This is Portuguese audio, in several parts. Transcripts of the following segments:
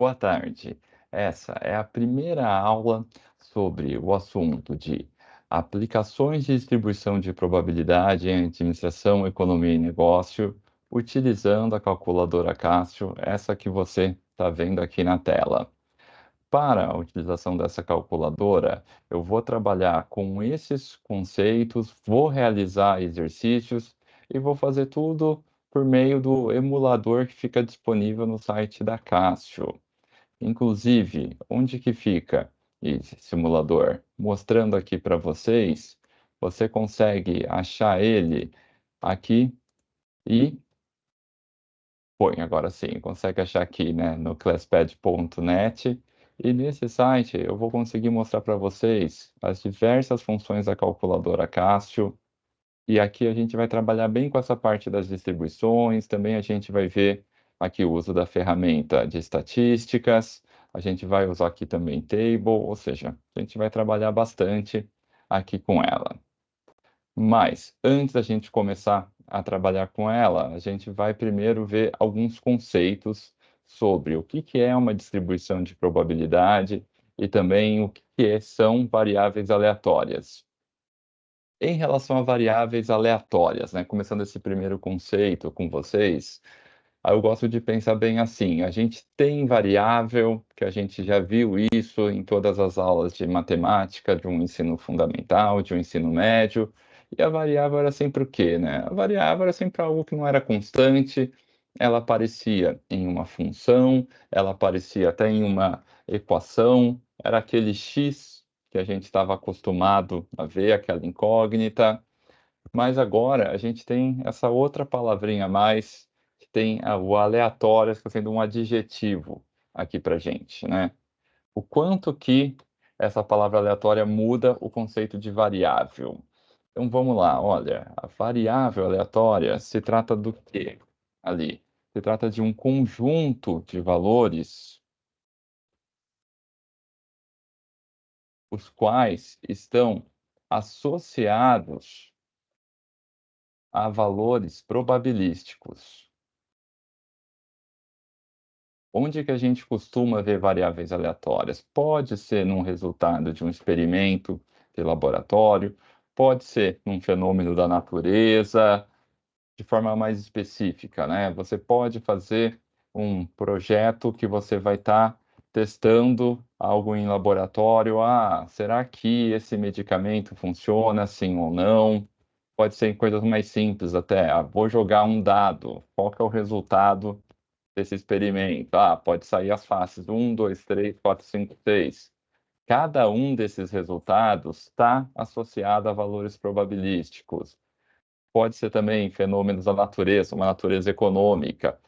Boa tarde. Essa é a primeira aula sobre o assunto de aplicações de distribuição de probabilidade em administração, economia e negócio, utilizando a calculadora Cássio, essa que você está vendo aqui na tela. Para a utilização dessa calculadora, eu vou trabalhar com esses conceitos, vou realizar exercícios e vou fazer tudo por meio do emulador que fica disponível no site da Cássio. Inclusive, onde que fica esse simulador? Mostrando aqui para vocês, você consegue achar ele aqui e põe, agora sim, consegue achar aqui, né, no classpad.net. E nesse site eu vou conseguir mostrar para vocês as diversas funções da calculadora Cássio. E aqui a gente vai trabalhar bem com essa parte das distribuições, também a gente vai ver aqui o uso da ferramenta de estatísticas, a gente vai usar aqui também Table, ou seja, a gente vai trabalhar bastante aqui com ela. Mas, antes da gente começar a trabalhar com ela, a gente vai primeiro ver alguns conceitos sobre o que é uma distribuição de probabilidade e também o que são variáveis aleatórias. Em relação a variáveis aleatórias, né, começando esse primeiro conceito com vocês, aí eu gosto de pensar bem assim, a gente tem variável, que a gente já viu isso em todas as aulas de matemática, de um ensino fundamental, de um ensino médio, e a variável era sempre o quê, né? A variável era sempre algo que não era constante, ela aparecia em uma função, ela aparecia até em uma equação, era aquele x que a gente estava acostumado a ver, aquela incógnita, mas agora a gente tem essa outra palavrinha a mais, que tem o aleatório, que está sendo um adjetivo aqui para gente, né? O quanto que essa palavra aleatória muda o conceito de variável. Então vamos lá, olha, a variável aleatória se trata do quê ali? Se trata de um conjunto de valores, os quais estão associados a valores probabilísticos. Onde que a gente costuma ver variáveis aleatórias? Pode ser num resultado de um experimento de laboratório, pode ser num fenômeno da natureza, de forma mais específica, né? Você pode fazer um projeto que você vai estar testando algo em laboratório. Ah, será que esse medicamento funciona sim ou não? Pode ser em coisas mais simples até. Ah, vou jogar um dado. Qual que é o resultado desse experimento? Ah, pode sair as faces um, 2, 3, 4, 5, 6. Cada um desses resultados está associado a valores probabilísticos. Pode ser também fenômenos da natureza, uma natureza econômica.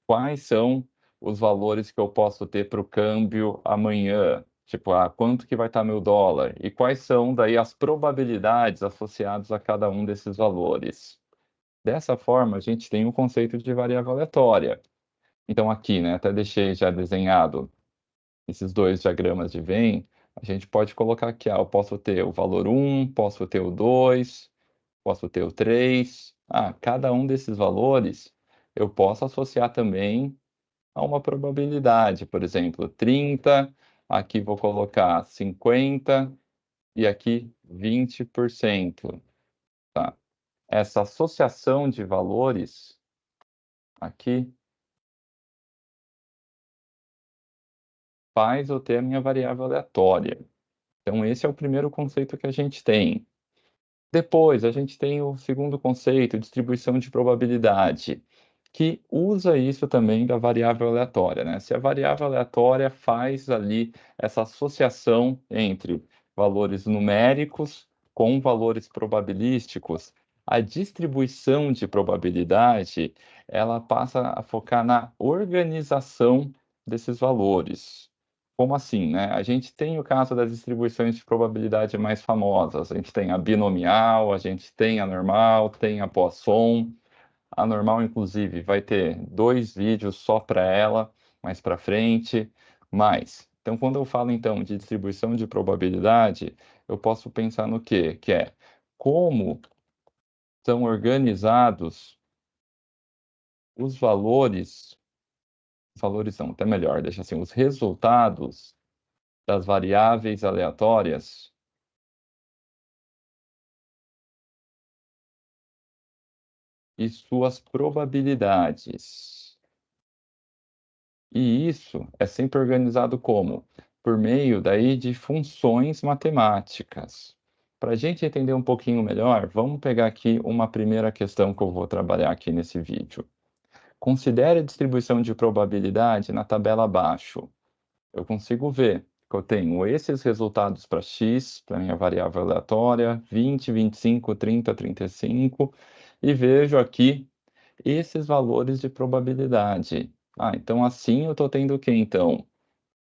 Quais são os valores que eu posso ter para o câmbio amanhã? Tipo, quanto que vai estar meu dólar? E quais são daí as probabilidades associadas a cada um desses valores? Dessa forma, a gente tem o conceito de variável aleatória. Então aqui, né, até deixei já desenhado esses dois diagramas de Venn, a gente pode colocar aqui, eu posso ter o valor um, posso ter o 2, posso ter o 3. Cada um desses valores eu posso associar também a uma probabilidade, por exemplo, 30, aqui vou colocar 50 e aqui 20%, tá? Essa associação de valores aqui faz eu ter a minha variável aleatória. Então, esse é o primeiro conceito que a gente tem. Depois, a gente tem o segundo conceito, distribuição de probabilidade, que usa isso também da variável aleatória, né? Se a variável aleatória faz ali essa associação entre valores numéricos com valores probabilísticos, a distribuição de probabilidade, ela passa a focar na organização desses valores. Como assim, né? A gente tem o caso das distribuições de probabilidade mais famosas. A gente tem a binomial, a gente tem a normal, tem a Poisson. A normal, inclusive, vai ter 2 vídeos só para ela, mais para frente. Mas, então, quando eu falo, então, de distribuição de probabilidade, eu posso pensar no quê? Que é como são organizados os valores valores não, até melhor, deixa assim, os resultados das variáveis aleatórias e suas probabilidades. E isso é sempre organizado como? Por meio daí de funções matemáticas. Para a gente entender um pouquinho melhor, vamos pegar aqui uma primeira questão que eu vou trabalhar aqui nesse vídeo. Considere a distribuição de probabilidade na tabela abaixo. Eu consigo ver que eu tenho esses resultados para x, para minha variável aleatória, 20, 25, 30, 35, e vejo aqui esses valores de probabilidade. Ah, então assim eu estou tendo o quê, então?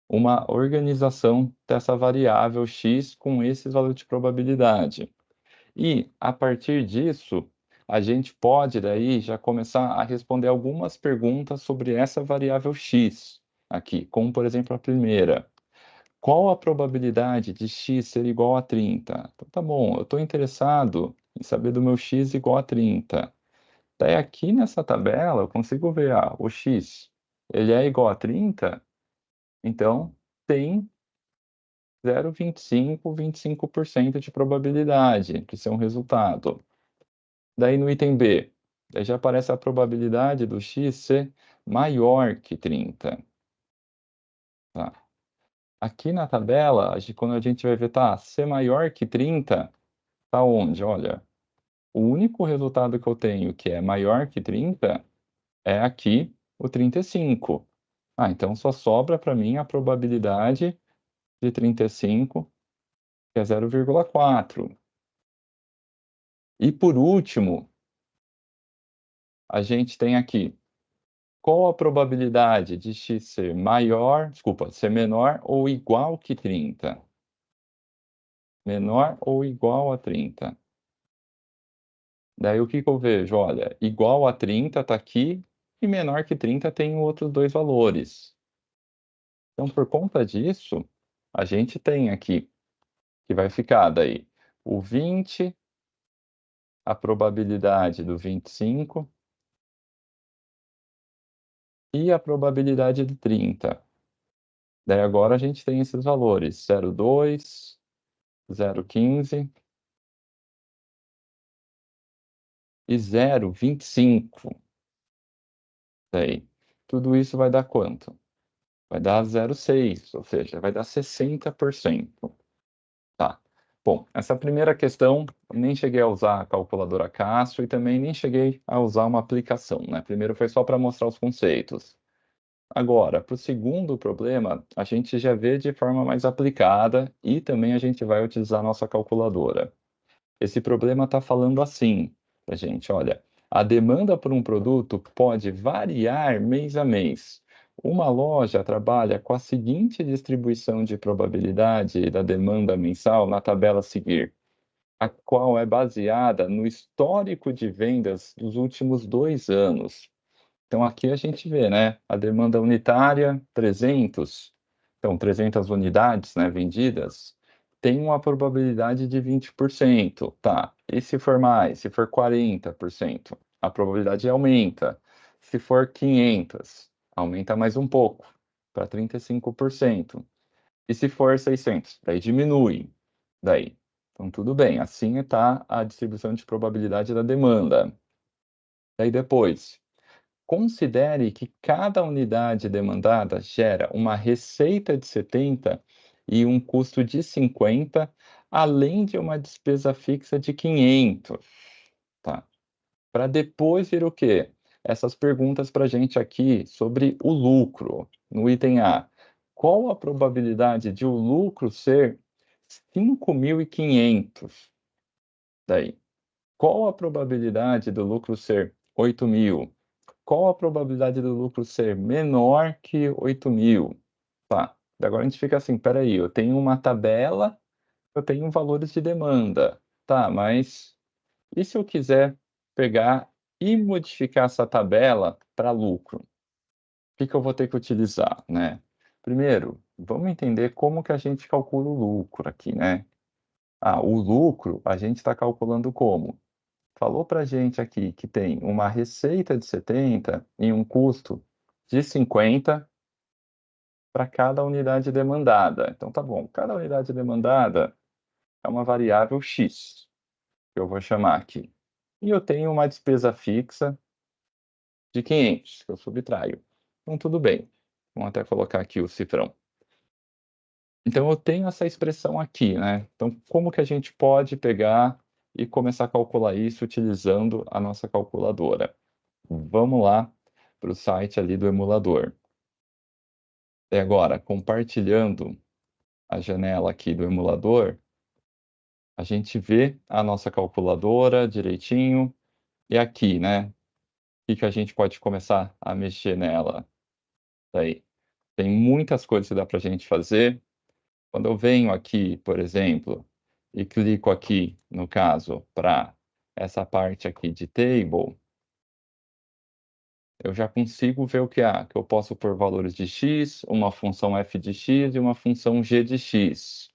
Uma organização dessa variável x com esses valores de probabilidade. E, a partir disso, a gente pode daí já começar a responder algumas perguntas sobre essa variável x aqui, como por exemplo a primeira: qual a probabilidade de x ser igual a 30? Então tá bom, eu estou interessado em saber do meu x igual a 30. Daí aqui nessa tabela eu consigo ver, o x, ele é igual a 30, então tem 0,25, 25% de probabilidade de ser um resultado. Daí no item B, daí já aparece a probabilidade do x ser maior que 30, tá. Aqui na tabela, quando a gente vai ver, tá, ser maior que 30, tá onde? Olha, o único resultado que eu tenho que é maior que 30 é aqui o 35. Ah, então só sobra para mim a probabilidade de 35, que é 0,4. E por último, a gente tem aqui, qual a probabilidade de x ser maior, desculpa, ser menor ou igual que 30? Menor ou igual a 30? Daí o que que eu vejo? Olha, igual a 30 está aqui e menor que 30 tem outros dois valores. Então, por conta disso, a gente tem aqui que vai ficar daí o 20, a probabilidade do 25 e a probabilidade do 30. Daí agora a gente tem esses valores: 0,2, 0,15 e 0,25. Daí, tudo isso vai dar quanto? Vai dar 0,6, ou seja, vai dar 60%. Tá. Bom, essa primeira questão, nem cheguei a usar a calculadora Castro e também nem cheguei a usar uma aplicação, né? Primeiro foi só para mostrar os conceitos. Agora, para o segundo problema, a gente já vê de forma mais aplicada e também a gente vai utilizar a nossa calculadora. Esse problema está falando assim para a gente: olha, a demanda por um produto pode variar mês a mês. Uma loja trabalha com a seguinte distribuição de probabilidade da demanda mensal na tabela a seguir, a qual é baseada no histórico de vendas dos últimos 2 anos. Então aqui a gente vê, né, a demanda unitária, 300, então 300 unidades, né, vendidas, tem uma probabilidade de 20%, tá. E se for mais, se for 40%, a probabilidade aumenta. Se for 500, aumenta mais um pouco, para 35%. E se for 600, daí diminui, daí. Então tudo bem, assim está a distribuição de probabilidade da demanda. Daí depois, considere que cada unidade demandada gera uma receita de 70 e um custo de 50, além de uma despesa fixa de 500, tá? Para depois vir o quê? Essas perguntas para a gente aqui sobre o lucro. No item A, qual a probabilidade de o lucro ser 5.500? Daí, qual a probabilidade do lucro ser 8.000? Qual a probabilidade do lucro ser menor que 8.000? Tá, agora a gente fica assim: "Espera aí, eu tenho uma tabela, eu tenho valores de demanda. Tá, mas e se eu quiser pegar e modificar essa tabela para lucro? O que que eu vou ter que utilizar, né?" Primeiro, vamos entender como que a gente calcula o lucro aqui, né. O lucro a gente está calculando como? Falou pra gente aqui que tem uma receita de 70 e um custo de 50 para cada unidade demandada. Então tá bom, cada unidade demandada é uma variável X, que eu vou chamar aqui. E eu tenho uma despesa fixa de 500, que eu subtraio. Então tudo bem, vamos até colocar aqui o cifrão. Então eu tenho essa expressão aqui, né, então como que a gente pode pegar e começar a calcular isso utilizando a nossa calculadora? Vamos lá para o site ali do emulador. E agora, compartilhando a janela aqui do emulador, a gente vê a nossa calculadora direitinho, e aqui, né, o que a gente pode começar a mexer nela? Aí, tem muitas coisas que dá para a gente fazer. Quando eu venho aqui, por exemplo, e clico aqui, no caso, para essa parte aqui de table, eu já consigo ver o que há, que eu posso pôr valores de x, uma função f de x e uma função g de x.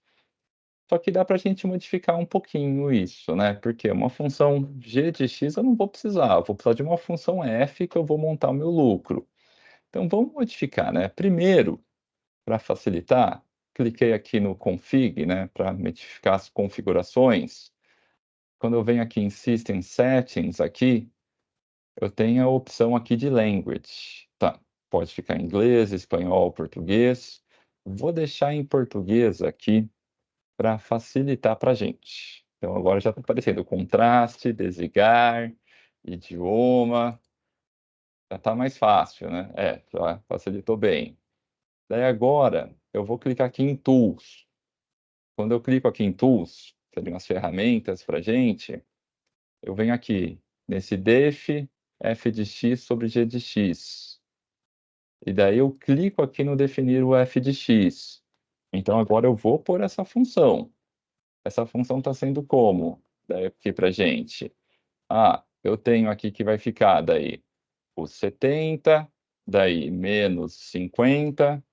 Só que dá para a gente modificar um pouquinho isso, né, porque uma função g de x eu não vou precisar, eu vou precisar de uma função f que eu vou montar o meu lucro. Então vamos modificar, né. Primeiro, para facilitar, cliquei aqui no config, né, para modificar as configurações. Quando eu venho aqui em System Settings aqui, eu tenho a opção aqui de Language. Tá, pode ficar em inglês, espanhol, português. Vou deixar em português aqui para facilitar para a gente. Então agora já está aparecendo contraste, desligar, idioma, já está mais fácil, né. É, já facilitou bem. Daí agora eu vou clicar aqui em Tools. Quando eu clico aqui em Tools, seriam as ferramentas para a gente, eu venho aqui nesse def f de x sobre g de x. E daí eu clico aqui no definir o f de x. Então agora eu vou pôr essa função. Essa função está sendo como? Daí aqui para gente. Ah, eu tenho aqui que vai ficar daí o 70, daí menos 50.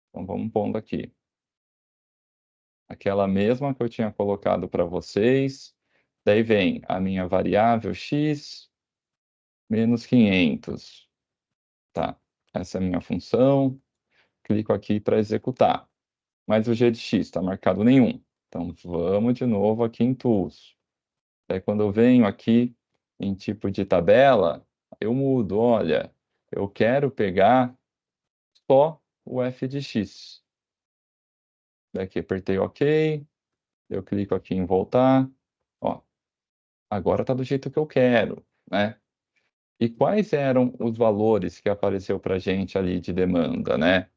Então vamos pondo aqui. Aquela mesma que eu tinha colocado para vocês. Daí vem a minha variável x menos 500. Tá, essa é a minha função. Clico aqui para executar. Mas o g de x está marcado nenhum. Então vamos de novo aqui em Tools. Daí quando eu venho aqui em tipo de tabela, eu mudo, olha, eu quero pegar só o f de x. Daqui apertei OK, eu clico aqui em voltar, ó, agora está do jeito que eu quero, né. E quais eram os valores que apareceu para gente ali de demanda, né.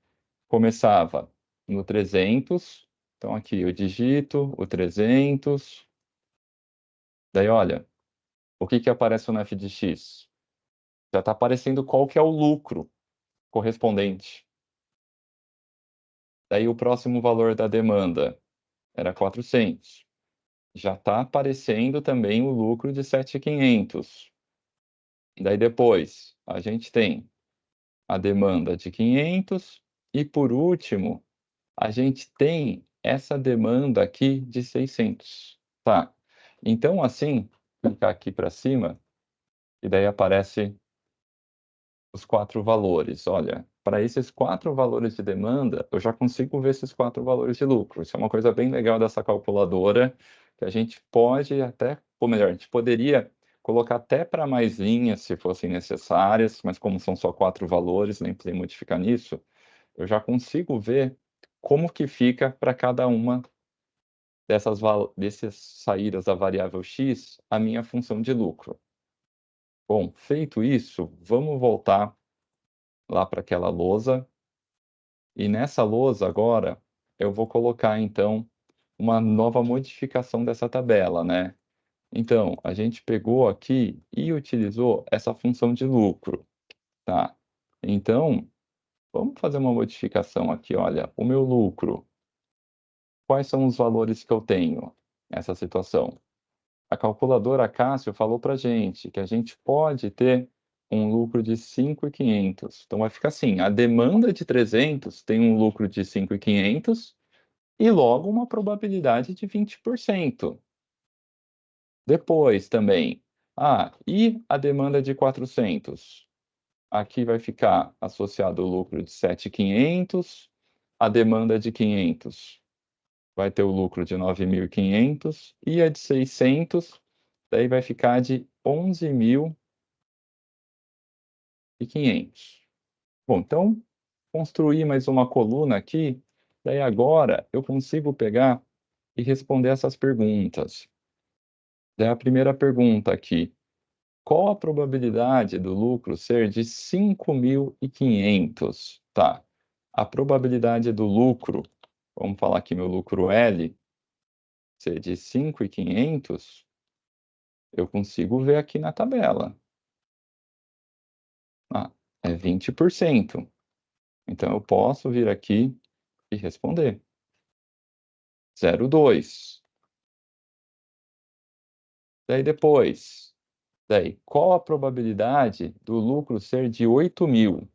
Começava no 300, então aqui eu digito o 300, daí olha, o que que aparece no f de x? Já está aparecendo qual que é o lucro correspondente. Daí o próximo valor da demanda era 400. Já está aparecendo também o lucro de 7.500. Daí depois, a gente tem a demanda de 500 e por último, a gente tem essa demanda aqui de 600, tá. Então assim, clicar aqui para cima, e daí aparece os 4 valores. Olha, para esses 4 valores de demanda, eu já consigo ver esses 4 valores de lucro. Isso é uma coisa bem legal dessa calculadora, que a gente pode até ou melhor, a gente poderia colocar até para mais linhas, se fossem necessárias, mas como são só 4 valores, nem precisei modificar nisso, eu já consigo ver como que fica para cada uma dessas saídas da variável x, a minha função de lucro. Bom, feito isso, vamos voltar lá para aquela lousa, e nessa lousa agora, eu vou colocar então uma nova modificação dessa tabela, né. Então, a gente pegou aqui e utilizou essa função de lucro, tá. Então, vamos fazer uma modificação aqui, olha, o meu lucro, quais são os valores que eu tenho nessa situação? A calculadora Cássio falou para gente que a gente pode ter um lucro de 5.500. Então vai ficar assim, a demanda de 300 tem um lucro de 5.500 e logo uma probabilidade de 20%. Depois também, e a demanda de 400? aqui vai ficar associado o lucro de 7.500, a demanda de 500 vai ter o lucro de 9.500 e a de 600, daí vai ficar de 11.500. Bom, então, construir mais uma coluna aqui, daí agora eu consigo pegar e responder essas perguntas. Daí a primeira pergunta aqui: qual a probabilidade do lucro ser de 5.500? Tá, a probabilidade do lucro, vamos falar aqui meu lucro L, ser de 5.500, eu consigo ver aqui na tabela. Ah, é 20%. Então eu posso vir aqui e responder. 0,2. Daí depois, daí, qual a probabilidade do lucro ser de 8.000?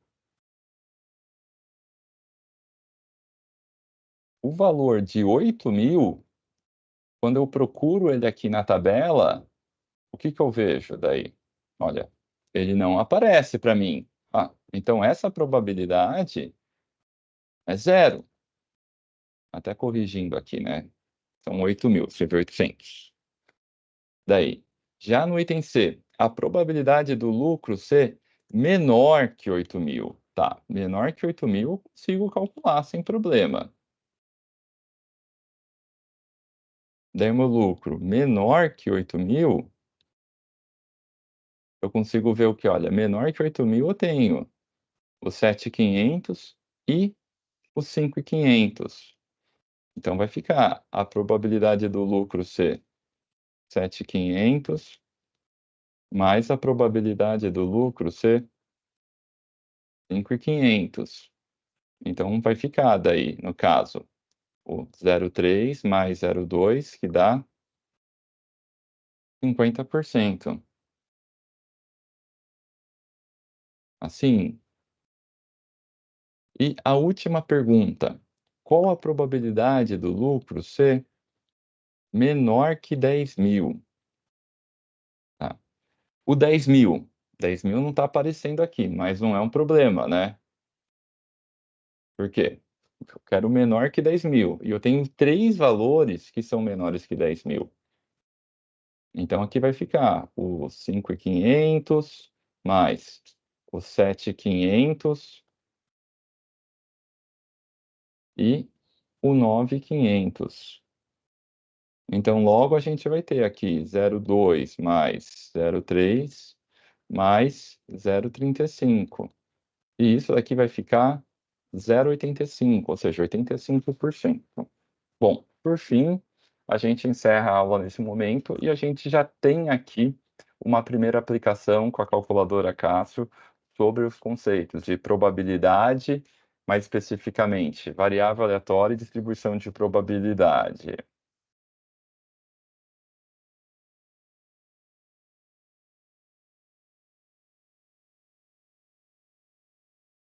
O valor de 8.000, quando eu procuro ele aqui na tabela, o que que eu vejo daí? Olha, ele não aparece para mim. Ah, então essa probabilidade é zero. Até corrigindo aqui, né, são 8.000, escrevi 800. Daí, já no item C, a probabilidade do lucro ser menor que 8.000. Tá, menor que 8.000 eu consigo calcular sem problema. Daí o meu lucro menor que 8.000, eu consigo ver o que? Olha, menor que 8.000 eu tenho os 7.500 e os 5.500. Então vai ficar a probabilidade do lucro ser 7.500 mais a probabilidade do lucro ser 5.500. Então vai ficar daí, no caso, o 0,3 mais 0,2, que dá 50%. Assim. E a última pergunta: qual a probabilidade do lucro ser menor que 10.000? Tá. O 10.000 não está aparecendo aqui, mas não é um problema, né. Por quê? Porque eu quero menor que 10.000 e eu tenho 3 valores que são menores que 10.000. Então aqui vai ficar o 5.500 mais o 7.500 e o 9.500. Então logo a gente vai ter aqui 0,2 mais 0,3 mais 0,35. E isso daqui vai ficar 0,85, ou seja, 85%. Bom, por fim, a gente encerra a aula nesse momento e a gente já tem aqui uma primeira aplicação com a calculadora Cássio sobre os conceitos de probabilidade, mais especificamente, variável aleatória e distribuição de probabilidade.